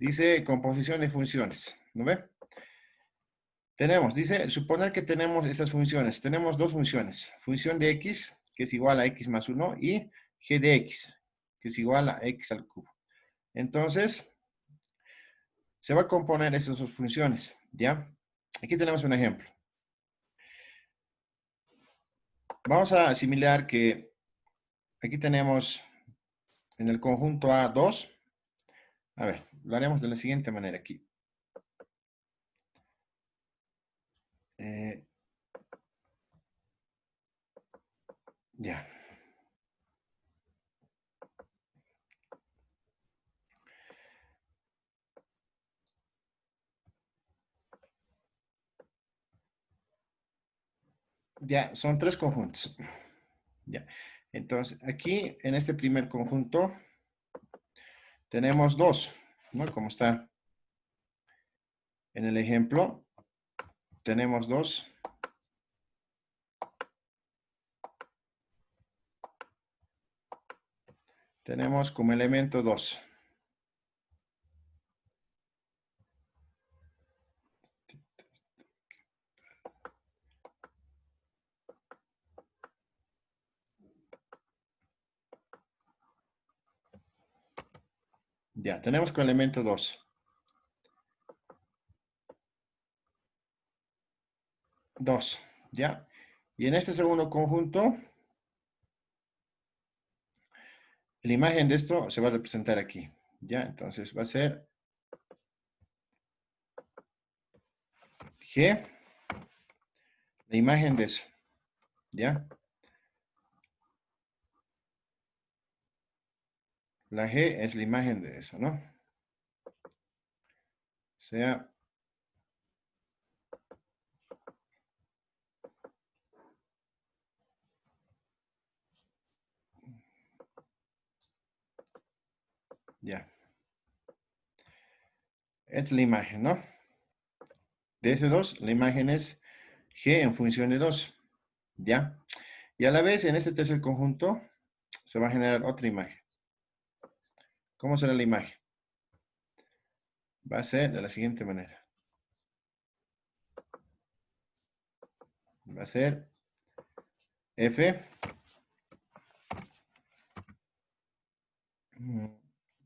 Dice composición de funciones. ¿No ve? Dice, suponer que tenemos estas funciones. Tenemos dos funciones. Función de x, que es igual a x más 1, y g de x, que es igual a x al cubo. Entonces, se va a componer estas dos funciones, ¿ya? Aquí tenemos un ejemplo. Vamos a asimilar que aquí tenemos en el conjunto A 2. A ver, lo haremos de la siguiente manera aquí. Eh, ya. Ya, son tres conjuntos. Ya. Entonces, aquí en este primer conjunto tenemos dos, ¿no? Como está en el ejemplo, tenemos dos. Tenemos como elemento 2. Ya, tenemos como elemento 2. 2, ¿ya? Y en este segundo conjunto, la imagen de esto se va a representar aquí, ¿ya? Entonces va a ser G, la imagen de eso, ¿ya? La G es la imagen de eso, ¿no? O sea, ya. Es la imagen, ¿no? De ese 2, la imagen es G en función de 2, ¿ya? Y a la vez, en este tercer conjunto, se va a generar otra imagen. ¿Cómo será la imagen? Va a ser de la siguiente manera. Va a ser F.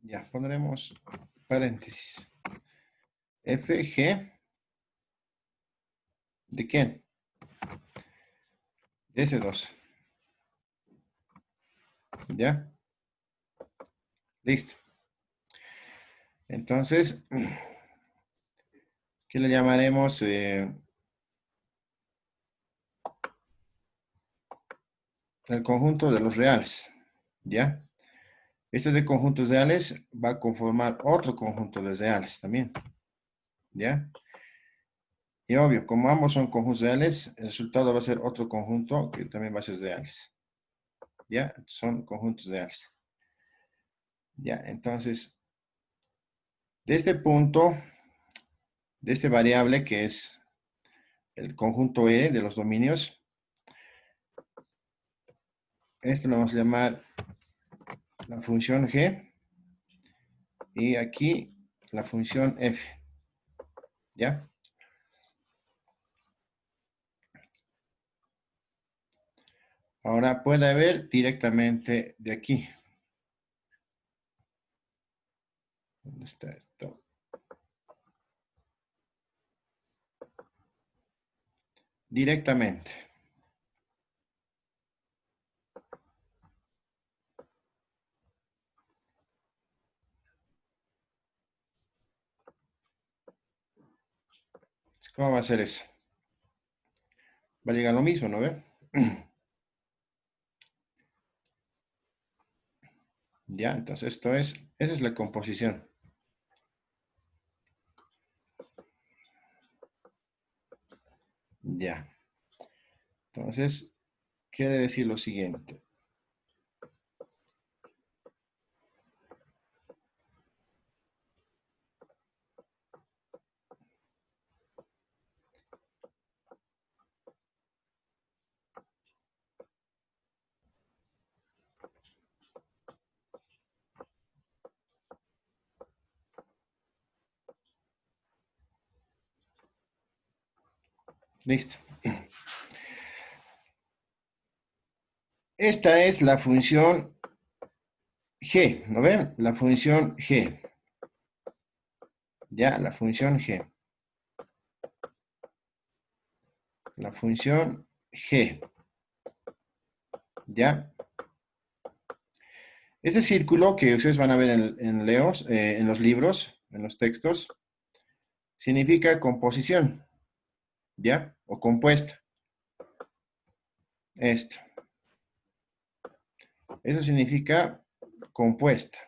Ya, pondremos paréntesis. FG. ¿De quién? De ese 2. ¿Ya? Listo. Entonces, ¿qué le llamaremos? El conjunto de los reales. ¿Ya? Este de conjuntos reales va a conformar otro conjunto de reales también. ¿Ya? Y obvio, como ambos son conjuntos reales, el resultado va a ser otro conjunto que también va a ser reales. ¿Ya? Son conjuntos reales. ¿Ya? Entonces, de este punto, de este variable que es el conjunto E de los dominios, esto lo vamos a llamar la función G y aquí la función F. ¿Ya? Ahora puede ver directamente de aquí. ¿Dónde está esto? Directamente. ¿Cómo va a ser eso? Va a llegar lo mismo, ¿no ve? Ya, entonces esa es la composición. Ya. Entonces, quiere decir lo siguiente. Listo. Esta es la función g, ¿no ven? La función g. Ya, la función g. La función g. Ya. Este círculo que ustedes van a ver en los libros, en los textos, significa composición, ¿ya? O compuesta. Esto. Eso significa compuesta.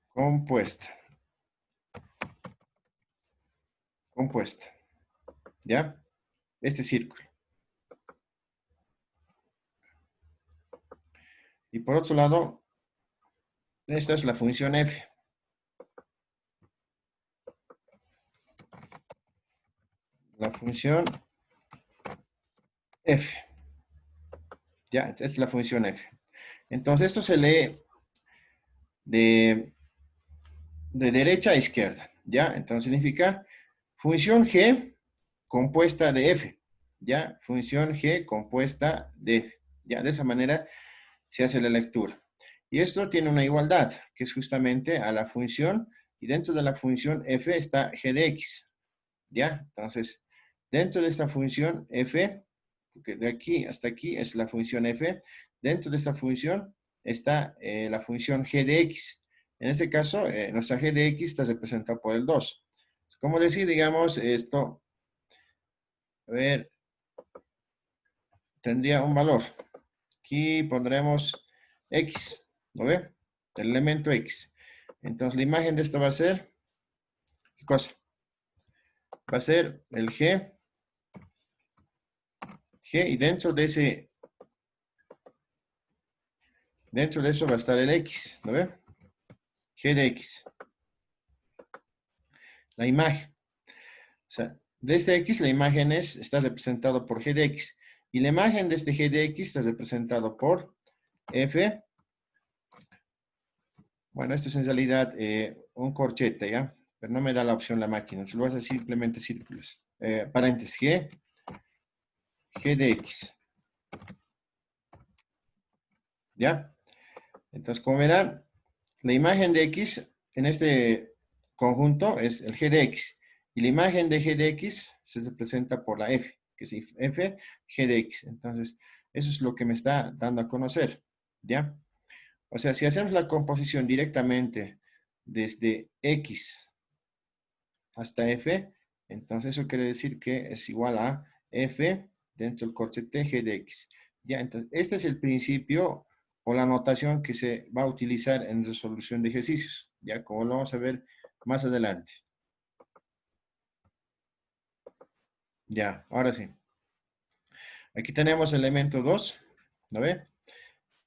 Compuesta. Compuesta. ¿Ya? Este círculo. Y por otro lado, esta es la función f. La función f. ¿Ya? Esta es la función f. Entonces, esto se lee de, de derecha a izquierda. ¿Ya? Entonces, significa función g compuesta de f. ¿Ya? Función g compuesta de f. ¿Ya? De esa manera se hace la lectura. Y esto tiene una igualdad, que es justamente a la función, y dentro de la función f está g de x, ¿ya? Entonces, dentro de esta función f, porque de aquí hasta aquí es la función f, dentro de esta función está la función g de x. En este caso, nuestra g de x está representada por el 2. ¿Cómo decir, digamos, esto? A ver, tendría un valor. Aquí pondremos x, ¿no ve? El elemento x. Entonces la imagen de esto va a ser, ¿qué cosa? Va a ser el g y dentro de eso va a estar el x, ¿no ve? G de x, la imagen. O sea, de este x la imagen está representado por g de x. Y la imagen de este g de x está representado por f. Bueno, esto es en realidad un corchete, ¿ya? Pero no me da la opción la máquina. Se lo hace simplemente círculos. Paréntesis, g de x. ¿Ya? Entonces, como verán, la imagen de x en este conjunto es el g de x. Y la imagen de g de x se representa por la f, que es f g de x. Entonces, eso es lo que me está dando a conocer. ¿Ya? O sea, si hacemos la composición directamente desde x hasta f, entonces eso quiere decir que es igual a f dentro del corchete g de x. Ya, entonces, este es el principio o la notación que se va a utilizar en resolución de ejercicios, ya como lo vamos a ver más adelante. Ya, ahora sí. Aquí tenemos el elemento 2, ¿no ve?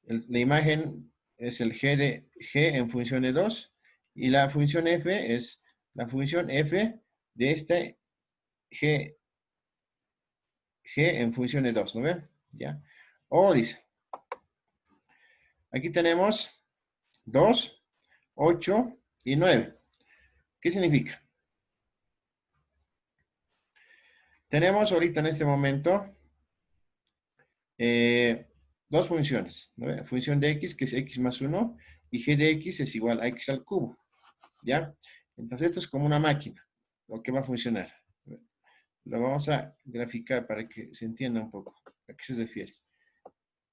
La imagen es el g en función de 2 y la función f es la función f de este g, en función de 2, ¿no ve? Ya. O dice, aquí tenemos 2, 8 y 9. ¿Qué significa? Tenemos ahorita en este momento dos funciones, ¿no? Función de x, que es x más 1, y g de x es igual a x al cubo, ¿ya? Entonces esto es como una máquina, lo que va a funcionar. Lo vamos a graficar para que se entienda un poco a qué se refiere.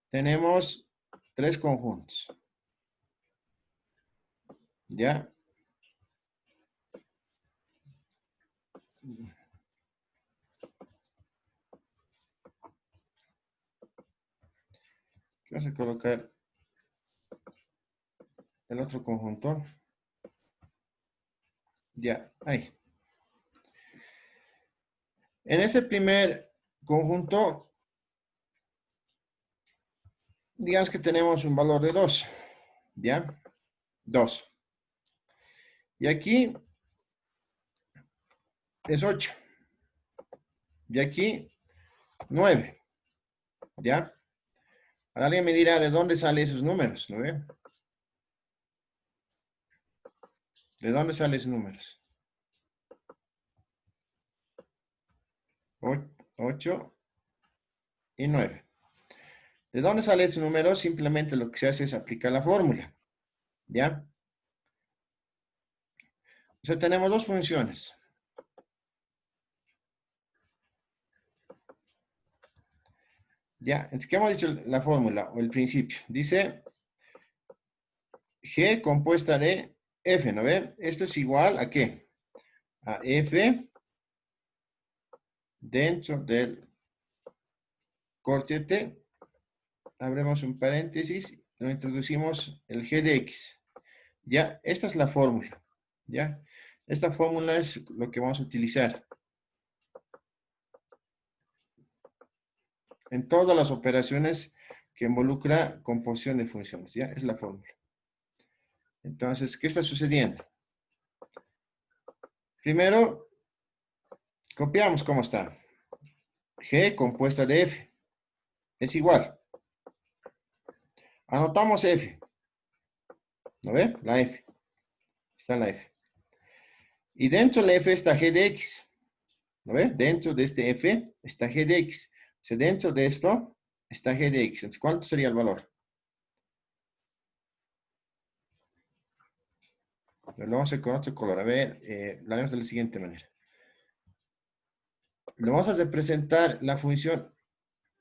Tenemos tres conjuntos, ¿ya? Vamos a colocar el otro conjunto. Ya, ahí. En este primer conjunto, digamos que tenemos un valor de 2, ¿ya? 2. Y aquí es 8. Y aquí 9, ¿ya? Ahora alguien me dirá de dónde salen esos números, ¿no ve? ¿De dónde salen esos números? 8 y 9. ¿De dónde salen esos números? Simplemente lo que se hace es aplicar la fórmula. ¿Ya? O sea, tenemos dos funciones. ¿Ya? Entonces, ¿qué hemos dicho la fórmula o el principio? Dice G compuesta de F, ¿no ve? Esto es igual a ¿qué? A F dentro del corchete, abrimos un paréntesis, lo introducimos el G de X. Ya, esta es la fórmula. Ya, esta fórmula es lo que vamos a utilizar en todas las operaciones que involucra composición de funciones. Ya, es la fórmula. Entonces, ¿qué está sucediendo? Primero, copiamos cómo está. G compuesta de F es igual. Anotamos F. ¿No ve? La F. Está la F. Y dentro de la F está G de X. ¿No ve? Dentro de este F está G de X. O sea, dentro de esto está G de X. Entonces, ¿cuánto sería el valor? Lo vamos a hacer con otro color. A ver, lo haremos de la siguiente manera. Lo vamos a representar la función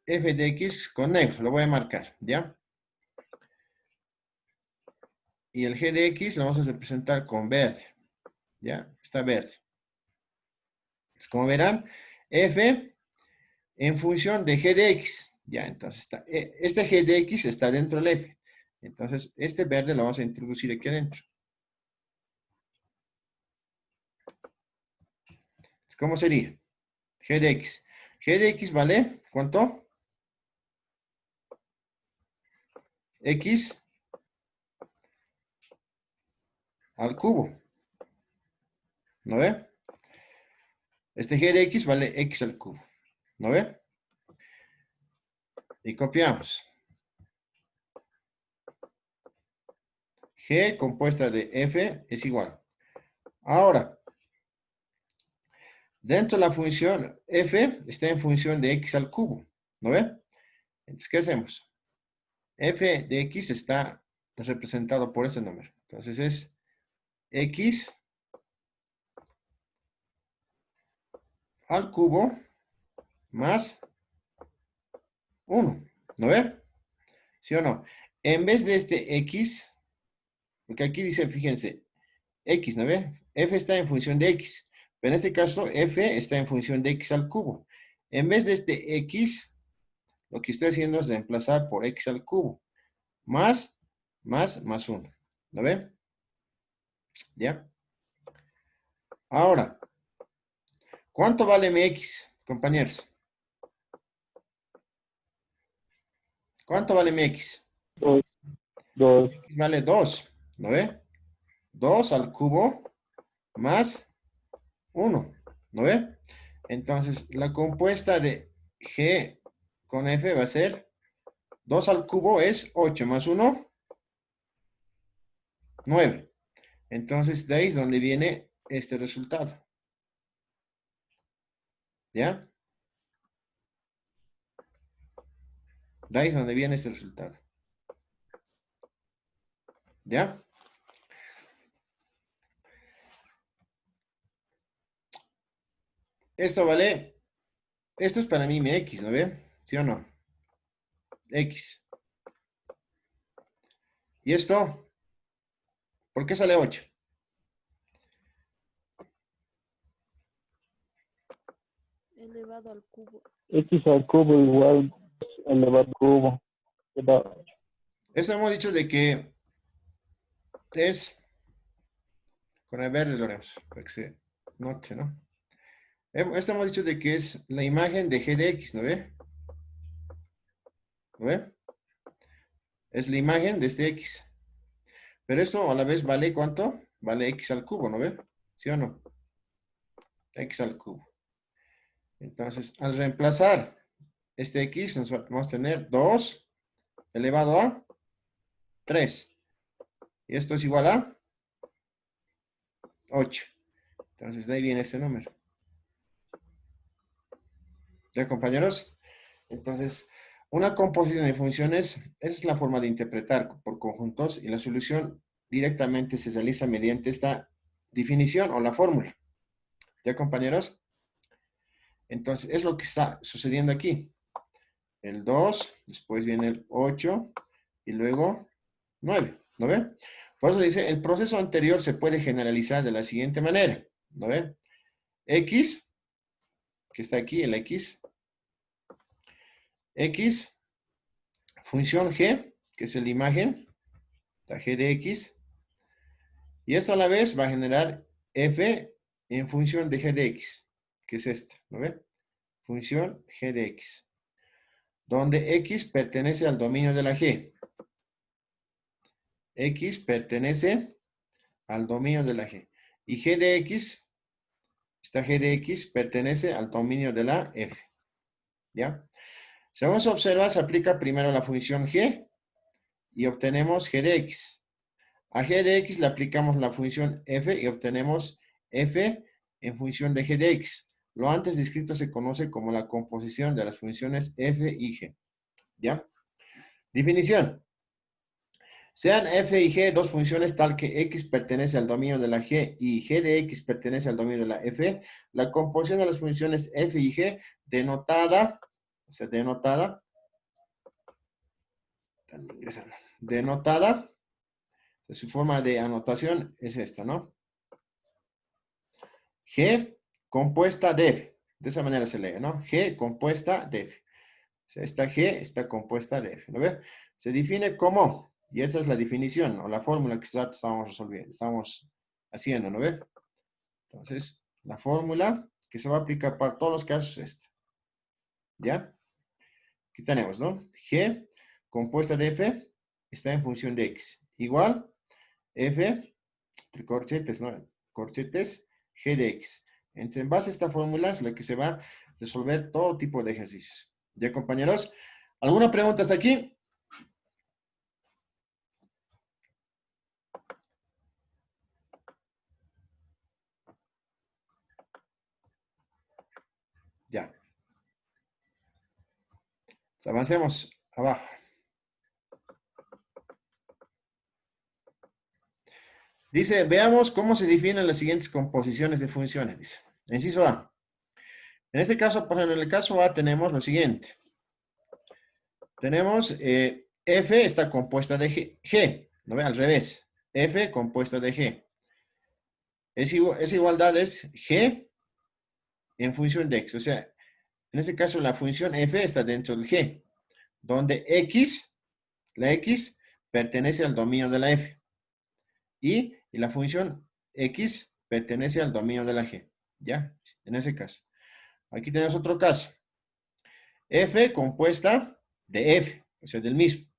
f de x con negro. Lo voy a marcar, ¿ya? Y el g de x lo vamos a representar con verde, ¿ya? Está verde. Entonces, como verán, f en función de g de x, ¿ya? Entonces, este g de x está dentro del f. Entonces, este verde lo vamos a introducir aquí adentro. ¿Cómo sería? G de x. G de x vale, ¿cuánto? X al cubo. ¿No ve? Este g de x vale x al cubo. ¿No ve? Y copiamos. G compuesta de f es igual. Ahora, dentro de la función f está en función de x al cubo. ¿No ve? Entonces, ¿qué hacemos? F de x está representado por este número. Entonces es x al cubo más 1. ¿No ve? ¿Sí o no? En vez de este x, porque aquí dice, fíjense, x, ¿no ve? F está en función de x, pero en este caso f está en función de x al cubo. En vez de este x, lo que estoy haciendo es reemplazar por x al cubo, más 1. ¿Lo ven? ¿Ya? Ahora, ¿cuánto vale mi x, compañeros? ¿Cuánto vale mi x? 2, 2, Vale 2, ¿no ve? 2 al cubo más 1, ¿no ve? Entonces, la compuesta de g con f va a ser 2 al cubo es 8 más 1, 9. Entonces, de ahí es donde viene este resultado. ¿Ya? De ahí es donde viene este resultado. ¿Ya? Esto vale, esto es para mí mi x, ¿no ve? ¿Sí o no? X. ¿Y esto? ¿Por qué sale 8? elevado al cubo. x al cubo igual elevado al cubo. Esto hemos dicho de que es, con el verde lo haremos, para que se note, ¿no? Esto hemos dicho de que es la imagen de g de x, ¿no ve? ¿No ve? Es la imagen de este x. Pero esto a la vez vale ¿cuánto? Vale x al cubo, ¿no ve? ¿Sí o no? X al cubo. Entonces, al reemplazar este x, nos vamos a tener 2 elevado a 3. Y esto es igual a 8. Entonces, de ahí viene ese número. ¿Ya, compañeros? Entonces, una composición de funciones, esa es la forma de interpretar por conjuntos y la solución directamente se realiza mediante esta definición o la fórmula. ¿Ya, compañeros? Entonces, es lo que está sucediendo aquí. El 2, después viene el 8 y luego 9. ¿No ven? Por eso dice, el proceso anterior se puede generalizar de la siguiente manera. ¿No ven? X, que está aquí, el X, función G, que es la imagen, la G de X, y esto a la vez va a generar F en función de G de X, que es esta, ¿no ven? Función G de X, donde X pertenece al dominio de la G. X pertenece al dominio de la G. Y G de X, esta G de X pertenece al dominio de la F. ¿Ya? Según se observa, se aplica primero la función G y obtenemos G de X. A G de X le aplicamos la función F y obtenemos F en función de G de X. Lo antes descrito se conoce como la composición de las funciones F y G. ¿Ya? Definición. Sean F y G dos funciones tal que X pertenece al dominio de la G y G de X pertenece al dominio de la F, la composición de las funciones F y G denotada, o sea, denotada, su forma de anotación es esta, ¿no? G compuesta de F. De esa manera se lee, ¿no? G compuesta de F. O sea, esta G está compuesta de F, ¿no ve? Se define como, y esa es la definición o la fórmula que estamos resolviendo, estamos haciendo, ¿no ve? Entonces, la fórmula que se va a aplicar para todos los casos es esta. ¿Ya? Aquí tenemos, ¿no? G compuesta de F está en función de X. Igual, F, entre corchetes, ¿no? Corchetes, G de X. Entonces, en base a esta fórmula es la que se va a resolver todo tipo de ejercicios. ¿Ya, compañeros? ¿Alguna pregunta hasta aquí? Ya. Avancemos abajo. Dice, veamos cómo se definen las siguientes composiciones de funciones. Dice, inciso A. En este caso, por ejemplo, en el caso A tenemos lo siguiente. Tenemos F está compuesta de G, ¿no ve? Al revés. F compuesta de G. Esa igualdad es G en función de X. O sea, en este caso la función F está dentro del G, donde X, la X, pertenece al dominio de la F. Y la función X pertenece al dominio de la G. ¿Ya? En ese caso. Aquí tenemos otro caso. F compuesta de F, o sea, del mismo.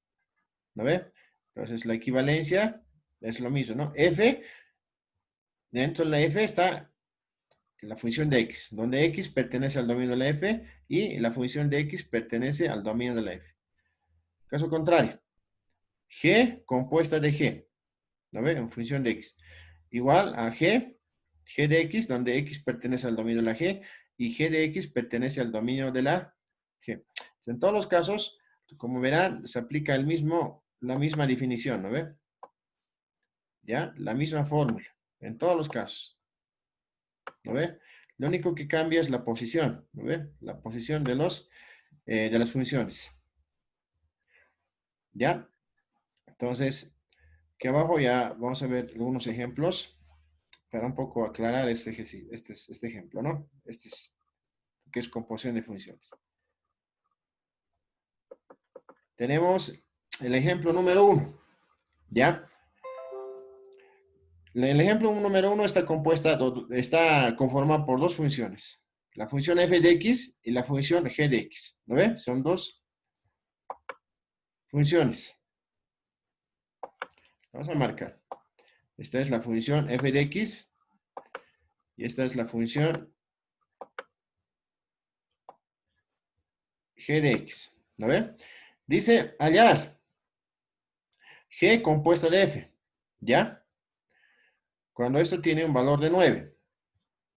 ¿No ve? Entonces, la equivalencia es lo mismo, ¿no? F, dentro de la F está la función de X, donde X pertenece al dominio de la F y la función de X pertenece al dominio de la F. Caso contrario, G compuesta de G, ¿no ve? En función de X. Igual a G de X, donde X pertenece al dominio de la G y G de X pertenece al dominio de la G. En todos los casos, como verán, se aplica la misma definición, ¿no ve? ¿Ya? La misma fórmula, en todos los casos, ¿no ve? Lo único que cambia es la posición, ¿no ve? La posición de las funciones, ¿ya? Entonces, aquí abajo ya vamos a ver algunos ejemplos para un poco aclarar este ejemplo, ¿no? Que es composición de funciones. Tenemos el ejemplo número 1, ¿ya? El ejemplo número 1 está conformado por dos funciones. La función f de x y la función g de x. ¿No ves? Son dos funciones. Vamos a marcar. Esta es la función f de x y esta es la función g de x. ¿No ves? Dice hallar g compuesta de f. ¿Ya? cuando esto tiene un valor de 9.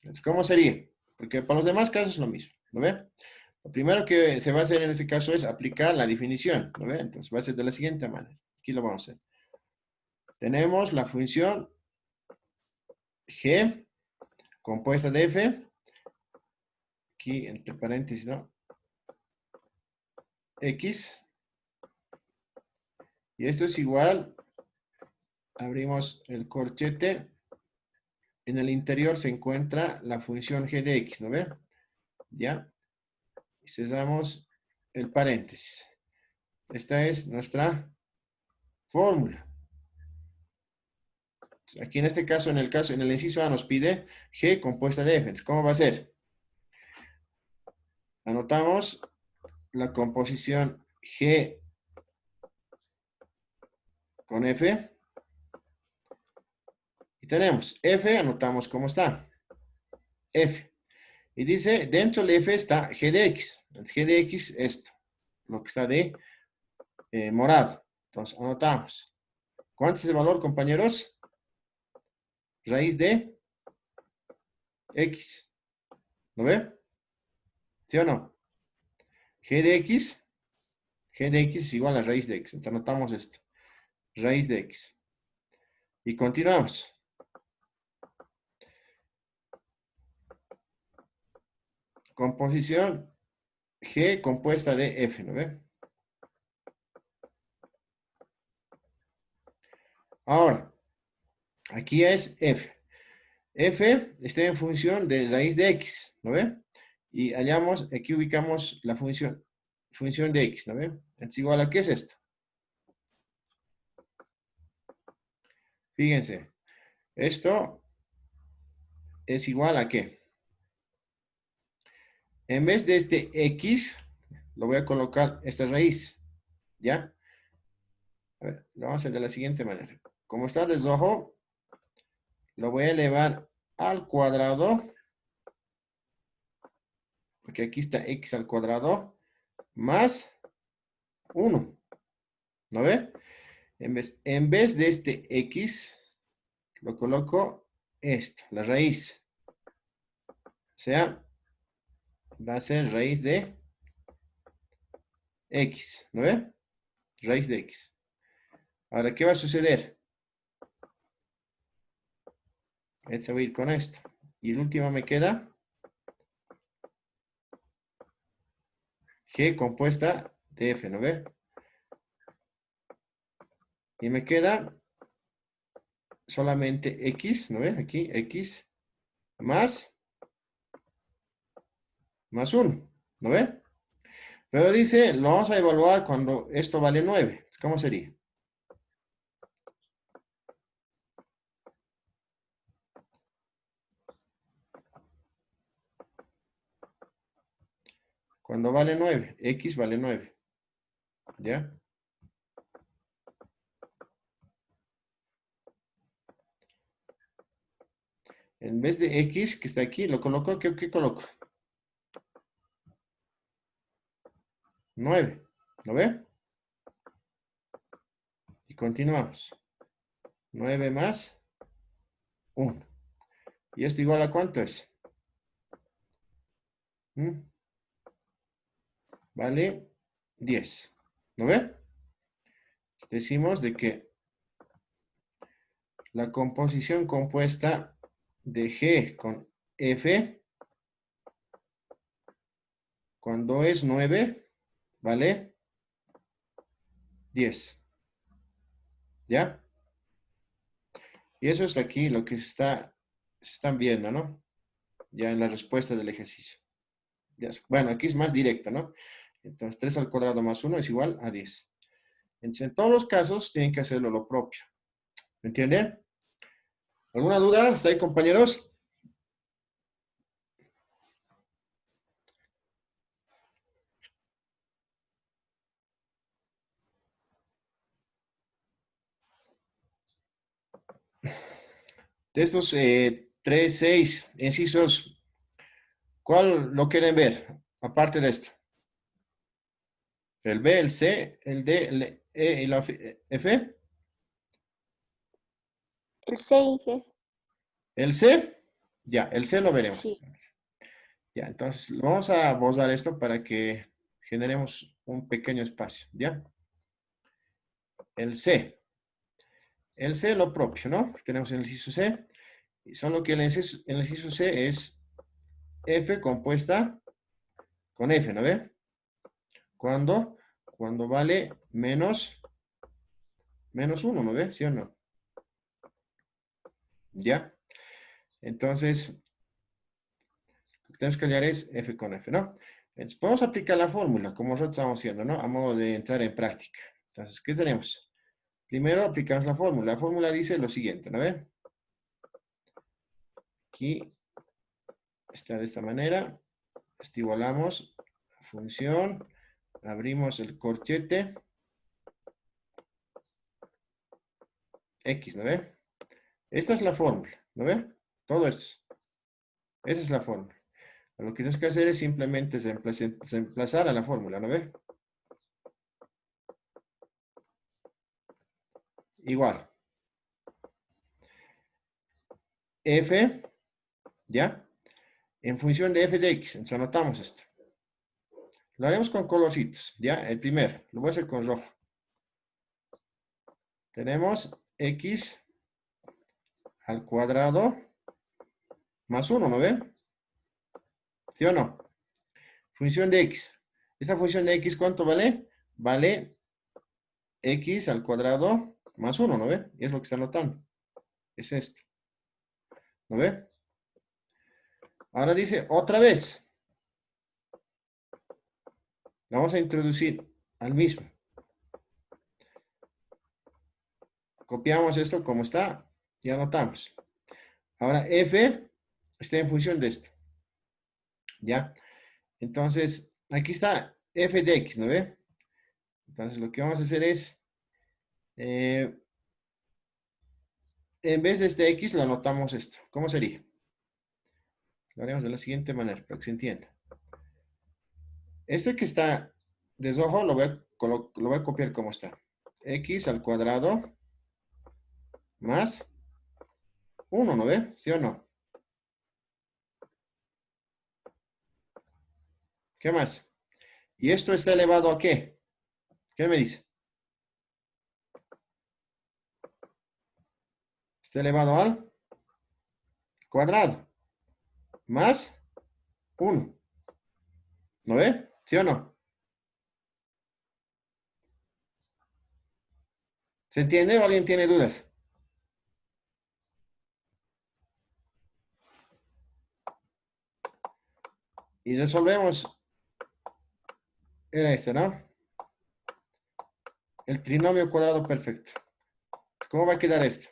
Entonces, ¿cómo sería? Porque para los demás casos es lo mismo, ¿no ve? Lo primero que se va a hacer en este caso es aplicar la definición, ¿no ve? Entonces va a ser de la siguiente manera. Aquí lo vamos a hacer. Tenemos la función g compuesta de f, aquí entre paréntesis, ¿no? X, y esto es igual, abrimos el corchete, en el interior se encuentra la función g de x, ¿no ve? ¿Ya? Y cerramos el paréntesis. Esta es nuestra fórmula. Aquí en este caso, en el inciso A nos pide G compuesta de F. Entonces, ¿cómo va a ser? Anotamos la composición G con F. Y tenemos F, anotamos cómo está. F. Y dice, dentro de F está G de X. Entonces, G de X es esto, lo que está de morado. Entonces, anotamos. ¿Cuánto es el valor, compañeros? Raíz de X. ¿Lo ve? ¿Sí o no? G de X es igual a raíz de X. Entonces anotamos esto. Raíz de X. Y continuamos. Composición G compuesta de F, ¿no ve? Ahora, aquí es F. F está en función de raíz de X, ¿no ve? Y hallamos, aquí ubicamos la función de X, ¿no ve? Es igual a, ¿qué es esto? Fíjense, esto es igual a ¿qué? En vez de este X, lo voy a colocar esta raíz, ¿ya? A ver, lo vamos a hacer de la siguiente manera. Como está de rojo, lo voy a elevar al cuadrado, porque aquí está X al cuadrado, más 1, ¿no ve? En vez de este X, lo coloco esto, la raíz. O sea, va a ser raíz de X, ¿no ve? Raíz de X. Ahora, ¿qué va a suceder? Este va a ir con esto. Y el último me queda G compuesta de F, ¿no ve? Y me queda solamente X, ¿no ve? Aquí, X más 1, ¿no ve? Pero dice, lo vamos a evaluar cuando esto vale 9. ¿Cómo sería? Cuando vale 9, X vale 9. ¿Ya? En vez de X, que está aquí, lo coloco, ¿qué coloco? 9, ¿lo ve? Y continuamos. 9 más 1. ¿Y esto igual a cuánto es? Vale 10. ¿Lo ve? Decimos de que la composición compuesta de G con F, cuando es 9, vale 10. ¿Ya? Y eso es aquí lo que se están viendo, ¿no? Ya en la respuesta del ejercicio. Ya, bueno, aquí es más directo, ¿no? Entonces, 3 al cuadrado más 1 es igual a 10. Entonces, en todos los casos, tienen que hacerlo lo propio. ¿Me entienden? ¿Alguna duda? ¿Está ahí, compañeros? De estos 3, 6 incisos, ¿cuál lo quieren ver? Aparte de esto. El B, el C, el D, el E y la F. El 6, G. El C, ya, el C lo veremos. Sí. Ya, entonces vamos a borrar esto para que generemos un pequeño espacio, ¿ya? El C. El C lo propio, ¿no? Tenemos el inciso C, y solo que el inciso C es F compuesta con F, ¿no ve? Cuando, cuando vale menos 1, ¿no ve? ¿Sí o no? ¿Ya? Entonces, lo que tenemos que hallar es F con F, ¿no? Entonces, podemos aplicar la fórmula, como nosotros estamos haciendo, ¿no? A modo de entrar en práctica. Entonces, ¿qué tenemos? Primero aplicamos la fórmula. La fórmula dice lo siguiente, ¿no ve? Aquí está de esta manera. Esto igualamos función, abrimos el corchete, X, ¿no ve? Esta es la fórmula, ¿no ve? Todo esto. Esa es la fórmula. Lo que tienes que hacer es simplemente reemplazar a la fórmula, ¿no ve? Igual. F, ¿ya? En función de f de x. Entonces anotamos esto. Lo haremos con colorcitos, ¿ya? El primero, lo voy a hacer con rojo. Tenemos x al cuadrado más 1, ¿no ve? ¿Sí o no? Función de x. ¿Esta función de x cuánto vale? Vale x al cuadrado más 1, ¿no ve? Y es lo que está anotando. Es esto. ¿No ve? Ahora dice otra vez. Vamos a introducir al mismo. Copiamos esto como está y anotamos. Ahora f está en función de esto. ¿Ya? Entonces, aquí está f de x, ¿no ve? Entonces, lo que vamos a hacer es, en vez de este x, lo anotamos esto. ¿Cómo sería? Lo haremos de la siguiente manera, para que se entienda. Este que está de rojo lo voy a copiar como está. X al cuadrado más 1, ¿no ve? ¿Sí o no? ¿Qué más? ¿Y esto está elevado a qué? ¿Qué me dice? Está elevado al cuadrado más 1. ¿No ve? ¿Sí o no? ¿Se entiende o alguien tiene dudas? Y resolvemos. Era este, ¿no? El trinomio cuadrado perfecto. ¿Cómo va a quedar esto?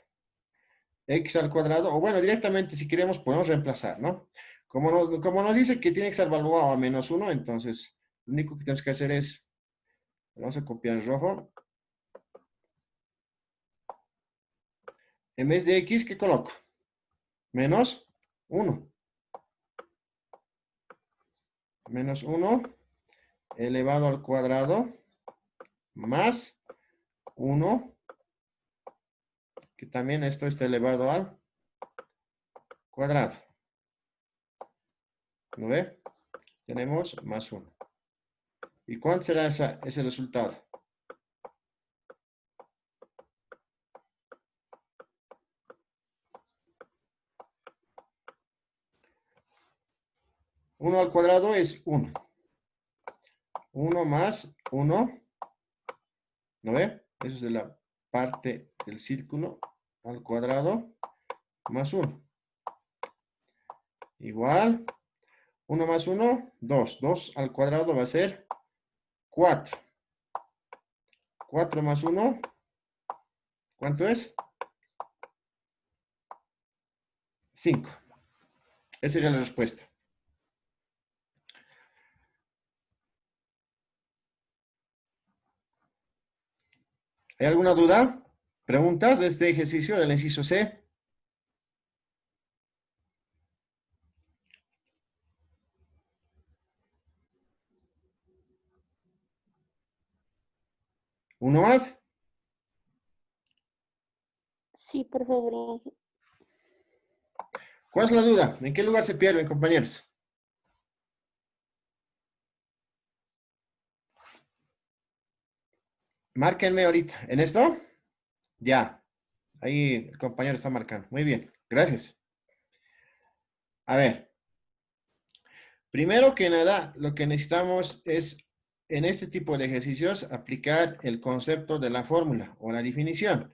X al cuadrado, o bueno, directamente si queremos podemos reemplazar, ¿no? Como nos dice que tiene que estar evaluado a menos 1, entonces lo único que tenemos que hacer es, vamos a copiar en rojo. En vez de X, ¿qué coloco? Menos 1. Menos 1 elevado al cuadrado más 1, que también esto está elevado al cuadrado. ¿No ve? Tenemos más 1. ¿Y cuánto será ese resultado? 1 al cuadrado es 1. 1 más 1, ¿no ve? Eso es de la parte del círculo al cuadrado más 1. Igual, 1 más 1, 2. 2 al cuadrado va a ser 4. 4 más 1, ¿cuánto es? 5. Esa sería la respuesta. ¿Hay alguna duda? ¿Preguntas de este ejercicio del inciso C? ¿Uno más? Sí, por favor. ¿Cuál es la duda? ¿En qué lugar se pierden, compañeros? Márquenme ahorita. ¿En esto? Ya. Ahí el compañero está marcando. Muy bien. Gracias. A ver. Primero que nada, lo que necesitamos es, en este tipo de ejercicios, aplicar el concepto de la fórmula o la definición.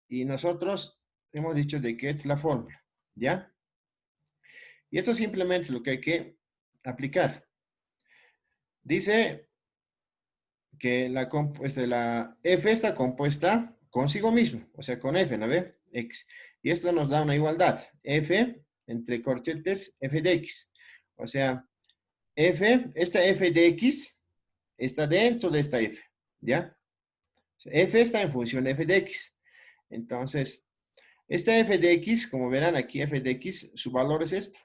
Y nosotros hemos dicho de qué es la fórmula. ¿Ya? Y esto simplemente es lo que hay que aplicar. Dice que la f está compuesta consigo mismo, o sea, con f, ¿no ve? X. Y esto nos da una igualdad. F entre corchetes f de x. O sea, esta f de x está dentro de esta f, ¿ya? O sea, f está en función de f de x. Entonces, esta f de x, como verán aquí, f de x, su valor es esto.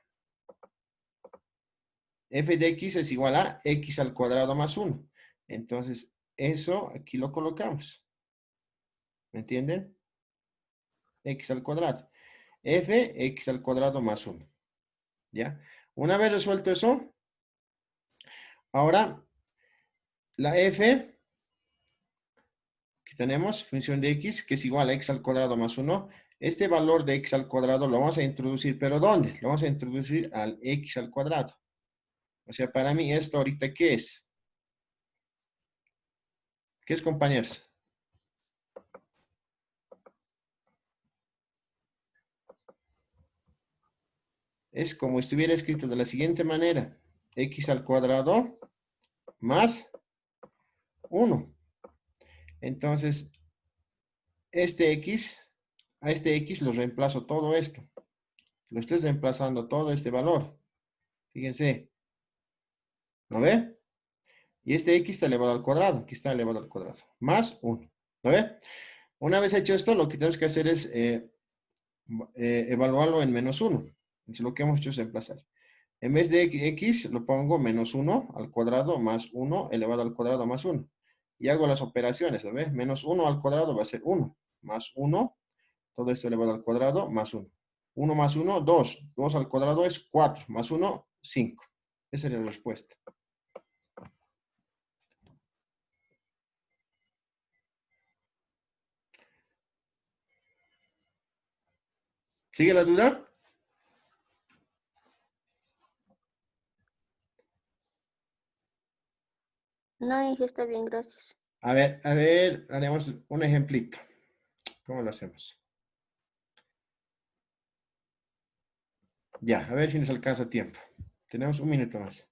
F de x es igual a x al cuadrado más 1. Entonces, eso aquí lo colocamos. ¿Me entienden? X al cuadrado. F, x al cuadrado más 1. ¿Ya? Una vez resuelto eso, ahora la f que tenemos, función de x, que es igual a x al cuadrado más 1. Este valor de x al cuadrado lo vamos a introducir, ¿pero dónde? Lo vamos a introducir al x al cuadrado. O sea, para mí esto ahorita, ¿qué es? ¿Qué es, compañeros? Es como si estuviera escrito de la siguiente manera. X al cuadrado más 1. Entonces, a este x lo reemplazo todo esto. Lo estoy reemplazando todo este valor. Fíjense. ¿No ve? Y este x está elevado al cuadrado. Aquí está elevado al cuadrado. Más 1. ¿No ve? Una vez hecho esto, lo que tenemos que hacer es evaluarlo en menos 1. Entonces, lo que hemos hecho es reemplazar. En vez de x, lo pongo menos 1 al cuadrado más 1 elevado al cuadrado más 1. Y hago las operaciones, ¿no ve? Menos 1 al cuadrado va a ser 1. Más 1, todo esto elevado al cuadrado, más 1. 1 más 1, 2. 2 al cuadrado es 4. Más 1, 5. Esa es la respuesta. ¿Sigue la duda? No, hija, está bien, gracias. A ver, haremos un ejemplito. ¿Cómo lo hacemos? Ya, a ver si nos alcanza tiempo. Tenemos un minuto más.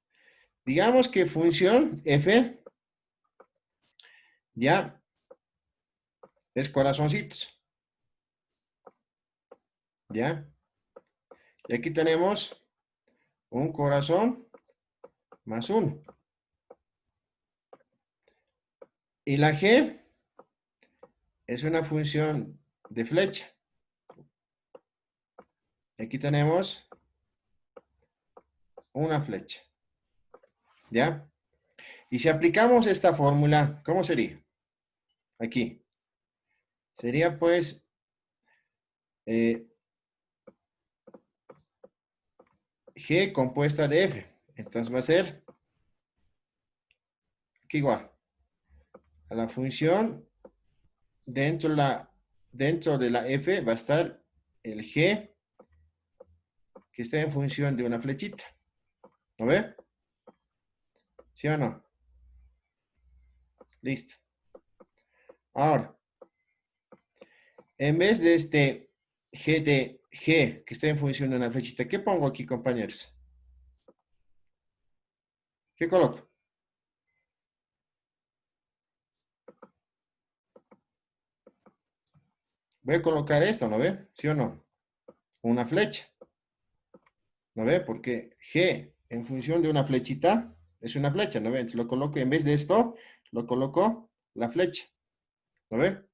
Digamos que función f ya es corazoncitos. ¿Ya? Y aquí tenemos un corazón más 1. Y la g es una función de flecha. Aquí tenemos una flecha. ¿Ya? Y si aplicamos esta fórmula, ¿cómo sería? Aquí. Sería pues g compuesta de f. Entonces va a ser que igual a la función dentro de la f va a estar el g que está en función de una flechita. ¿Lo ve? ¿Sí o no? Listo. Ahora, en vez de este g que está en función de una flechita, ¿qué pongo aquí, compañeros? ¿Qué coloco? Voy a colocar esto, ¿no ve? ¿Sí o no? Una flecha. ¿No ve? Porque g en función de una flechita es una flecha, ¿no ve? Entonces lo coloco, en vez de esto, lo coloco la flecha. ¿No ve?